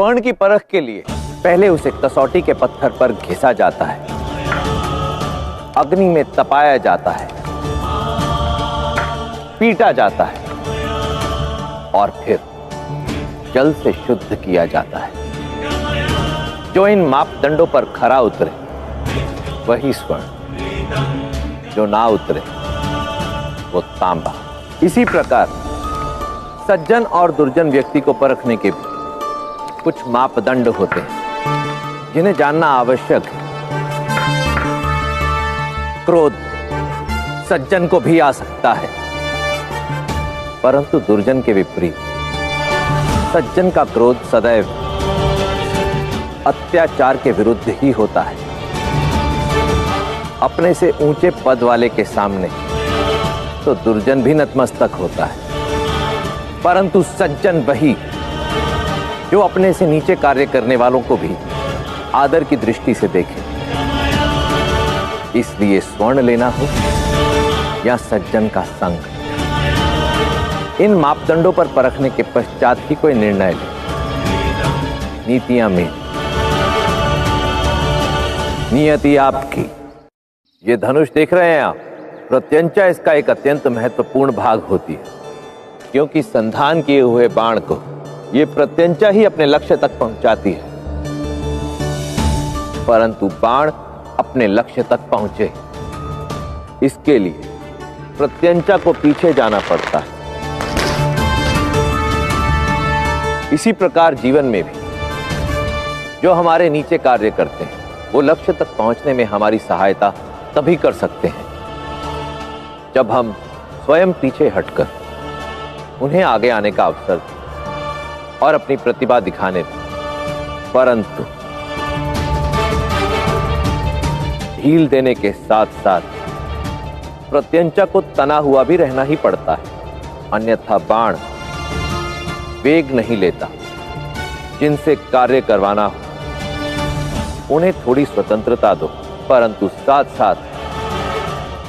स्वर्ण की परख के लिए पहले उसे कसौटी के पत्थर पर घिसा जाता है, अग्नि में तपाया जाता है, पीटा जाता है और फिर जल से शुद्ध किया जाता है। जो इन मापदंडों पर खरा उतरे वही स्वर्ण, जो ना उतरे वो तांबा। इसी प्रकार सज्जन और दुर्जन व्यक्ति को परखने के भी कुछ मापदंड होते हैं जिन्हें जानना आवश्यक है। क्रोध सज्जन को भी आ सकता है, परंतु दुर्जन के विपरीत सज्जन का क्रोध सदैव अत्याचार के विरुद्ध ही होता है। अपने से ऊंचे पद वाले के सामने तो दुर्जन भी नतमस्तक होता है, परंतु सज्जन वही जो अपने से नीचे कार्य करने वालों को भी आदर की दृष्टि से देखे। इसलिए स्वर्ण लेना हो या सज्जन का संग, इन मापदंडों पर परखने के पश्चात ही कोई निर्णय ले। नीतियां मेरी, नियति आपकी। ये धनुष देख रहे हैं आप, प्रत्यंचा इसका एक अत्यंत महत्वपूर्ण भाग होती है, क्योंकि संधान किए हुए बाण को ये प्रत्यंचा ही अपने लक्ष्य तक पहुंचाती है। परंतु बाण अपने लक्ष्य तक पहुंचे, इसके लिए प्रत्यंचा को पीछे जाना पड़ता है। इसी प्रकार जीवन में भी जो हमारे नीचे कार्य करते हैं वो लक्ष्य तक पहुंचने में हमारी सहायता तभी कर सकते हैं जब हम स्वयं पीछे हटकर उन्हें आगे आने का अवसर और अपनी प्रतिभा दिखाने दें। परंतु ढील देने के साथ साथ प्रत्यंचा को तना हुआ भी रहना ही पड़ता है, अन्यथा बाण वेग नहीं लेता। जिनसे कार्य करवाना हो उन्हें थोड़ी स्वतंत्रता दो, परंतु साथ साथ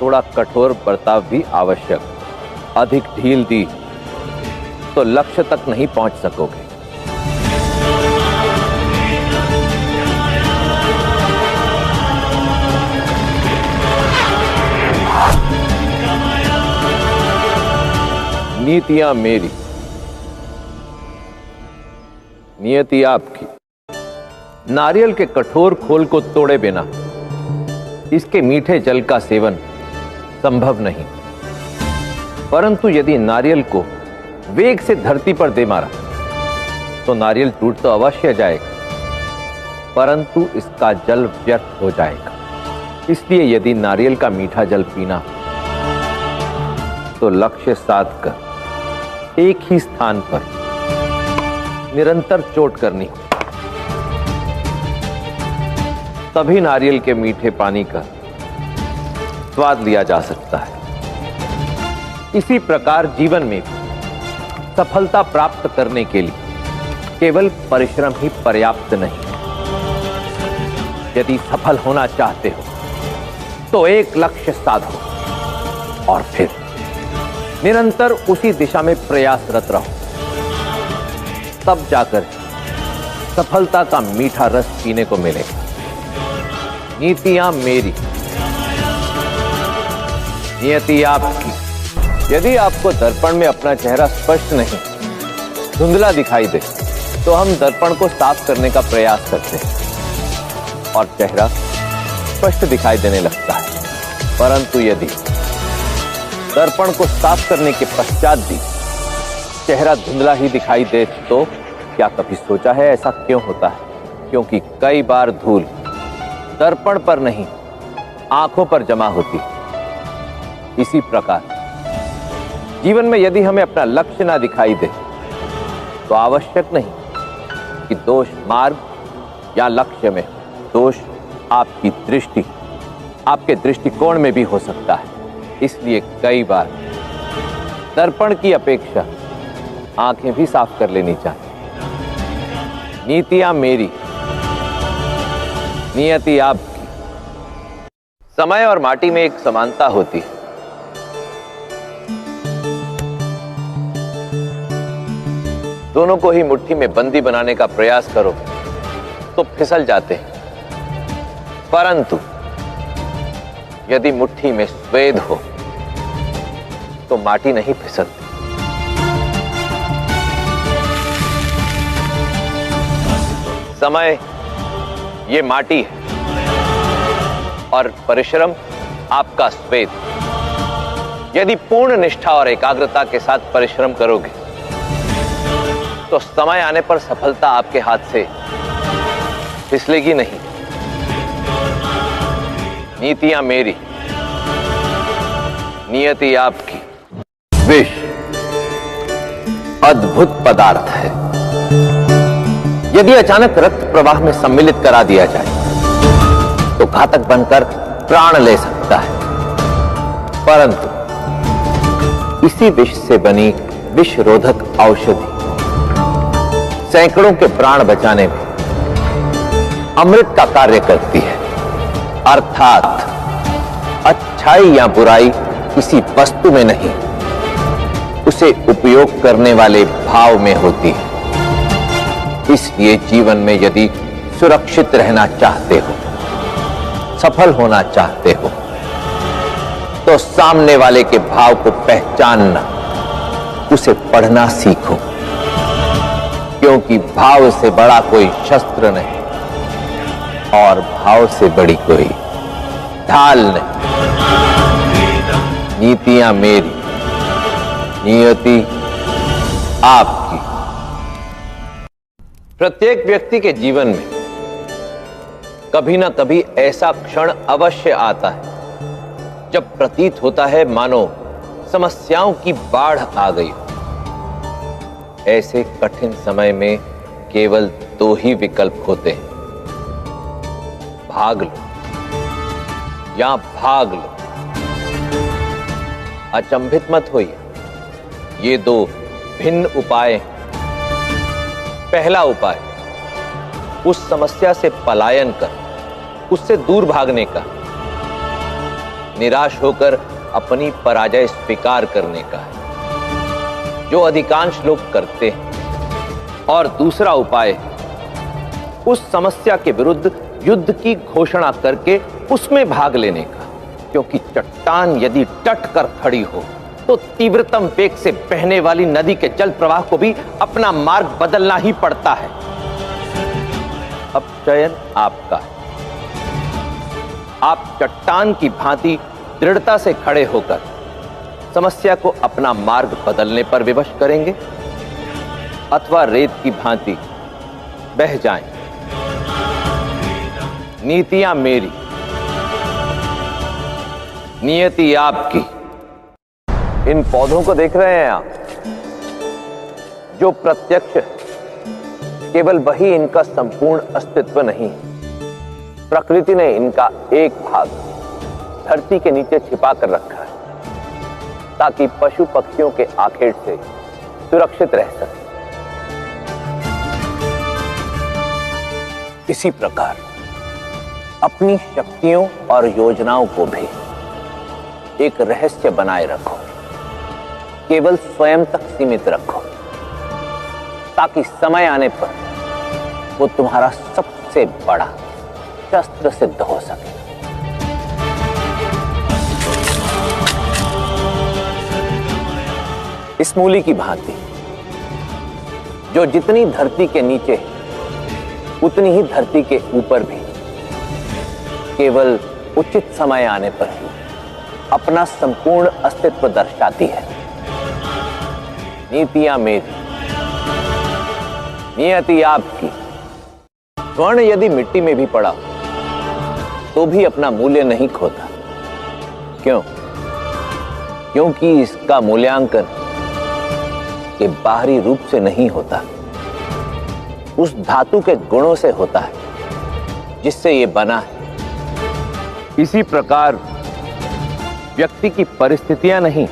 थोड़ा कठोर बर्ताव भी आवश्यक। अधिक ढील दी तो लक्ष्य तक नहीं पहुंच सकोगे। नीतियां मेरी, नियति आपकी। नारियल के कठोर खोल को तोड़े बिना इसके मीठे जल का सेवन संभव नहीं, परंतु यदि नारियल को वेग से धरती पर दे मारा तो नारियल टूट तो अवश्य जाएगा, परंतु इसका जल व्यर्थ हो जाएगा। इसलिए यदि नारियल का मीठा जल पीना तो लक्ष्य साध कर एक ही स्थान पर निरंतर चोट करनी हो, तभी नारियल के मीठे पानी का स्वाद लिया जा सकता है। इसी प्रकार जीवन में भी सफलता प्राप्त करने के लिए केवल परिश्रम ही पर्याप्त नहीं। यदि सफल होना चाहते हो तो एक लक्ष्य साधो और फिर निरंतर उसी दिशा में प्रयासरत रहो, तब जाकर सफलता का मीठा रस पीने को मिलेगा। नीतियां मेरी, नियति आपकी। यदि आपको दर्पण में अपना चेहरा स्पष्ट नहीं, धुंधला दिखाई दे, तो हम दर्पण को साफ करने का प्रयास करते हैं और चेहरा स्पष्ट दिखाई देने लगता है। परंतु यदि दर्पण को साफ करने के पश्चात भी चेहरा धुंधला ही दिखाई दे, तो क्या कभी सोचा है ऐसा क्यों होता है? क्योंकि कई बार धूल दर्पण पर नहीं, आंखों पर जमा होती है। इसी प्रकार जीवन में यदि हमें अपना लक्ष्य ना दिखाई दे, तो आवश्यक नहीं कि दोष मार्ग या लक्ष्य में, दोष आपकी दृष्टि, आपके दृष्टिकोण में भी हो सकता है। इसलिए कई बार दर्पण की अपेक्षा आंखें भी साफ कर लेनी चाहिए। नीतियां मेरी, नियति आपकी। समय और माटी में एक समानता होती है। दोनों को ही मुट्ठी में बंदी बनाने का प्रयास करो तो फिसल जाते हैं, परंतु यदि मुट्ठी में स्वेद हो तो माटी नहीं फिसलती। समय ये माटी है और परिश्रम आपका स्वेद। यदि पूर्ण निष्ठा और एकाग्रता के साथ परिश्रम करोगे तो समय आने पर सफलता आपके हाथ से फिसलेगी नहीं। नीतियां मेरी, नियति आपकी। विष अद्भुत पदार्थ है। यदि अचानक रक्त प्रवाह में सम्मिलित करा दिया जाए तो घातक बनकर प्राण ले सकता है, परंतु इसी विष से बनी विषरोधक औषधि सैकड़ों के प्राण बचाने में अमृत का कार्य करती है। अर्थात अच्छाई या बुराई किसी वस्तु में नहीं, उसे उपयोग करने वाले भाव में होती है। इसलिए जीवन में यदि सुरक्षित रहना चाहते हो, सफल होना चाहते हो, तो सामने वाले के भाव को पहचानना, उसे पढ़ना सीखो, क्योंकि भाव से बड़ा कोई शस्त्र नहीं और भाव से बड़ी कोई ढाल नहीं। नीतियां मेरी, नियति आपकी। प्रत्येक व्यक्ति के जीवन में कभी ना कभी ऐसा क्षण अवश्य आता है जब प्रतीत होता है मानो समस्याओं की बाढ़ आ गई। ऐसे कठिन समय में केवल दो ही विकल्प होते हैं, भाग लो या भाग लो। अचंभित मत होइए, ये दो भिन्न उपाय हैं। पहला उपाय उस समस्या से पलायन कर उससे दूर भागने का, निराश होकर अपनी पराजय स्वीकार करने का है, जो अधिकांश लोग करते हैं। और दूसरा उपाय उस समस्या के विरुद्ध युद्ध की घोषणा करके उसमें भाग लेने का, क्योंकि चट्टान यदि डट कर खड़ी हो तो तीव्रतम वेग से बहने वाली नदी के जल प्रवाह को भी अपना मार्ग बदलना ही पड़ता है। अब चयन आपका है। आप चट्टान की भांति दृढ़ता से खड़े होकर समस्या को अपना मार्ग बदलने पर विवश करेंगे, अथवा रेत की भांति बह जाएं। नीतियां मेरी, नियति आपकी। इन पौधों को देख रहे हैं आप, जो प्रत्यक्ष है, केवल वही इनका संपूर्ण अस्तित्व नहीं है। प्रकृति ने इनका एक भाग धरती के नीचे छिपा कर रखा है ताकि पशु पक्षियों के आखेट से सुरक्षित रह सके। इसी प्रकार अपनी शक्तियों और योजनाओं को भी एक रहस्य बनाए रखो, केवल स्वयं तक सीमित रखो, ताकि समय आने पर वो तुम्हारा सबसे बड़ा शस्त्र सिद्ध हो सके। इस मूली की भांति जो जितनी धरती के नीचे है उतनी ही धरती के ऊपर भी केवल उचित समय आने पर ही अपना संपूर्ण अस्तित्व दर्शाती है। नीतियां मेरी, नियति आपकी। स्वर्ण यदि मिट्टी में भी पड़ा तो भी अपना मूल्य नहीं खोता। क्यों? क्योंकि इसका मूल्यांकन के बाहरी रूप से नहीं होता, उस धातु के गुणों से होता है जिससे ये बना है। इसी प्रकार व्यक्ति की परिस्थितियां नहीं,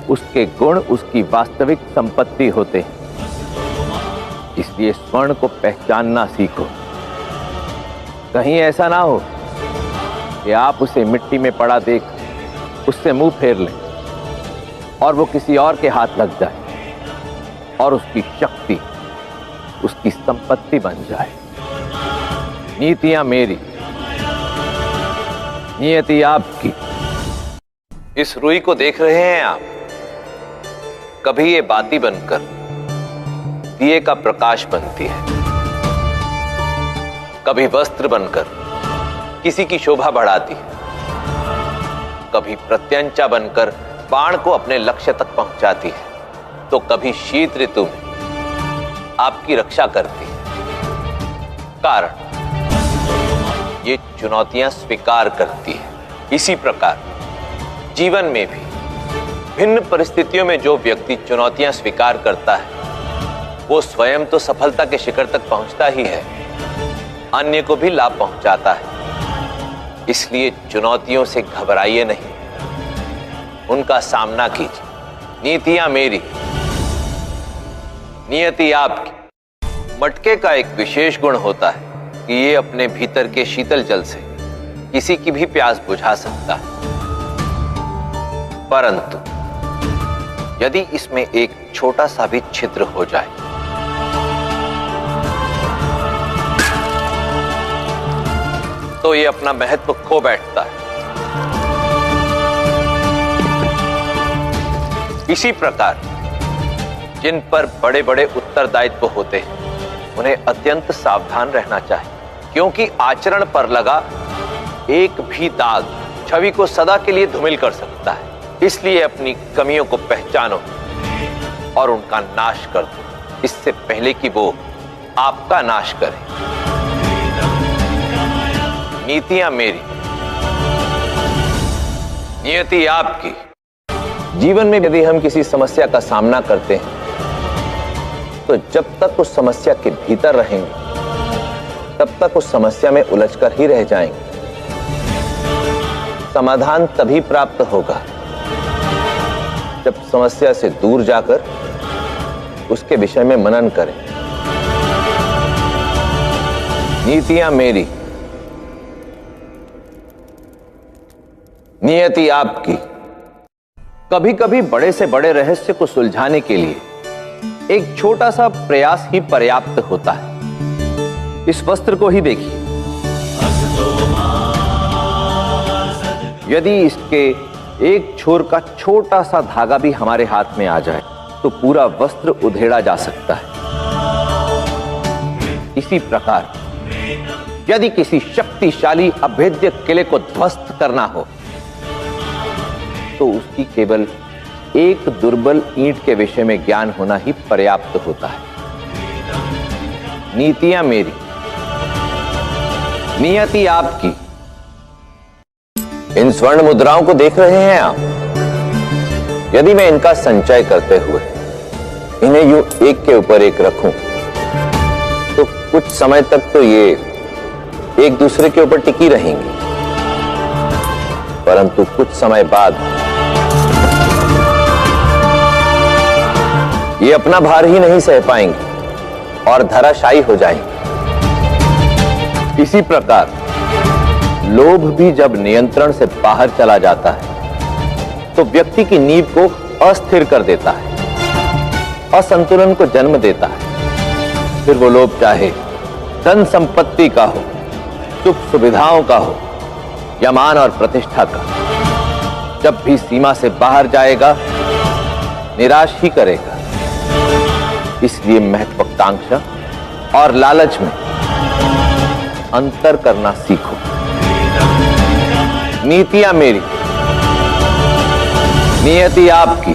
उसके गुण उसकी वास्तविक संपत्ति होते हैं। इसलिए स्वर्ण को पहचानना सीखो। कहीं ऐसा ना हो कि आप उसे मिट्टी में पड़ा देख उससे मुंह फेर लें और वो किसी और के हाथ लग जाए। और उसकी शक्ति उसकी संपत्ति बन जाए। नीतियां मेरी, नियति आपकी। इस रुई को देख रहे हैं आप, कभी ये बाती बनकर दिए का प्रकाश बनती है, कभी वस्त्र बनकर किसी की शोभा बढ़ाती है, कभी प्रत्यंचा बनकर बाण को अपने लक्ष्य तक पहुंचाती है, तो कभी शीत ऋतु में आपकी रक्षा करती है। कारण ये चुनौतियां स्वीकार करती है। इसी प्रकार जीवन में भी भिन्न परिस्थितियों में जो व्यक्ति चुनौतियां स्वीकार करता है वो स्वयं तो सफलता के शिखर तक पहुंचता ही है, अन्य को भी लाभ पहुंचाता है। इसलिए चुनौतियों से घबराइए नहीं, उनका सामना कीजिए। नीतियां मेरी, नियति आपकी। मटके का एक विशेष गुण होता है कि ये अपने भीतर के शीतल जल से किसी की भी प्यास बुझा सकता है, परंतु यदि इसमें एक छोटा सा भी छिद्र हो जाए तो ये अपना महत्व खो बैठता है। इसी प्रकार जिन पर बड़े बड़े उत्तरदायित्व होते हैं उन्हें अत्यंत सावधान रहना चाहिए, क्योंकि आचरण पर लगा एक भी दाग छवि को सदा के लिए धूमिल कर सकता है। इसलिए अपनी कमियों को पहचानो और उनका नाश कर दो, इससे पहले कि वो आपका नाश करे। नीतियां मेरी, नियति आपकी। जीवन में यदि हम किसी समस्या का सामना करते हैं तो जब तक उस समस्या के भीतर रहेंगे तब तक उस समस्या में उलझकर ही रह जाएंगे। समाधान तभी प्राप्त होगा जब समस्या से दूर जाकर उसके विषय में मनन करें। नीतियां मेरी, नियति आपकी। कभी कभी बड़े से बड़े रहस्य को सुलझाने के लिए एक छोटा सा प्रयास ही पर्याप्त होता है। इस वस्त्र को ही देखिए, यदि इसके एक छोर का छोटा सा धागा भी हमारे हाथ में आ जाए तो पूरा वस्त्र उधेड़ा जा सकता है। इसी प्रकार यदि किसी शक्तिशाली अभेद्य किले को ध्वस्त करना हो तो उसकी केवल एक दुर्बल ईंट के विषय में ज्ञान होना ही पर्याप्त होता है। नीतियां मेरी, नियति आपकी। इन स्वर्ण मुद्राओं को देख रहे हैं आप, यदि मैं इनका संचय करते हुए इन्हें यूं एक के ऊपर एक रखूं तो कुछ समय तक तो ये एक दूसरे के ऊपर टिकी रहेंगी, परंतु कुछ समय बाद ये अपना भार ही नहीं सह पाएंगे और धराशायी हो जाएंगे। इसी प्रकार लोभ भी जब नियंत्रण से बाहर चला जाता है तो व्यक्ति की नींव को अस्थिर कर देता है, असंतुलन को जन्म देता है। फिर वो लोभ चाहे धन संपत्ति का हो, सुख सुविधाओं का हो या मान और प्रतिष्ठा का, जब भी सीमा से बाहर जाएगा निराश ही करेगा। इसलिए महत्वाकांक्षा और लालच में अंतर करना सीखो। नीतियां मेरी, नियति आपकी।